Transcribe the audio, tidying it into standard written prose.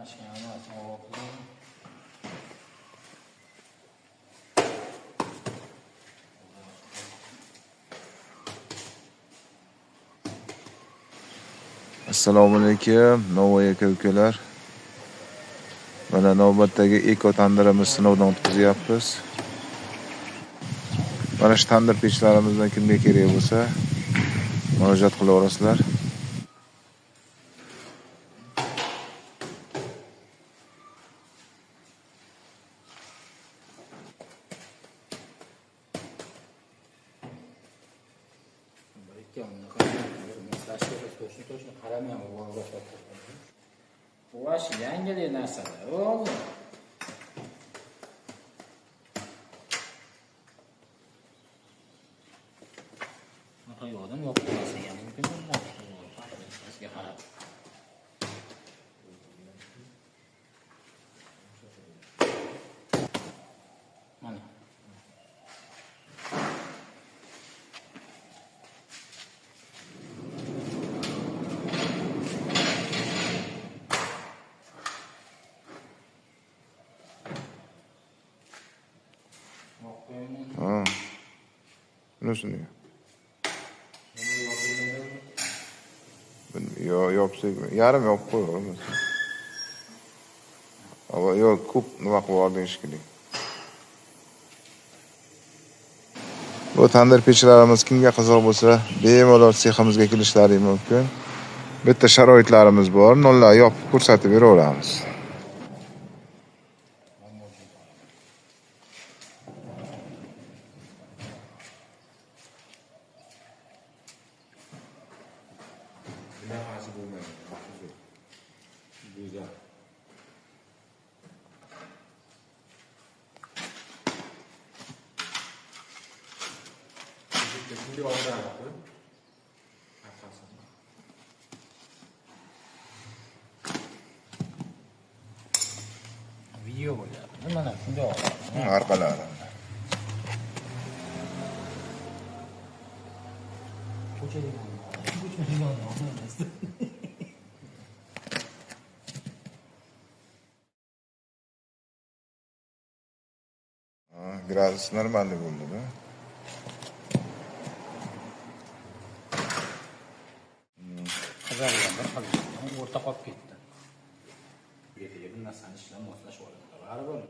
Assalomu alaykum, Novoy aka-ukalar. Mana navbatdagi eko tandirimiz sinovdan o'tkazyapmiz. Mana shu tandir pechlarimizdan kimga kerak bo'lsa, murojaat qilaverasizlar. Uvash yangilik narsalar. O'g'lim. Bunaqa yo'ldan yo'q bo'lsa ham mumkin bo'lmaydi. Sizga qarab. Mana. Ha. Bunusini. Yopsak, yarim yopib qo'yaveramiz. Ama yo'q, ko'p nima qilib olding shekilli. Bu tandir pechlarimiz kimga qiziq bo'lsa, bemalol seximizga kelishlari mumkin. Bitta sharoitlarimiz bor, nollar yopib ko'rsatib beraveramiz. Video bo'lyapti. Mana shunday oladi. Arqalari. Gradus normalniy bo'ldi-da. Qizarganda qoldi. O'rta qolib ketdi. Yerga bir narsani ishlab moslashib oladi. Baribir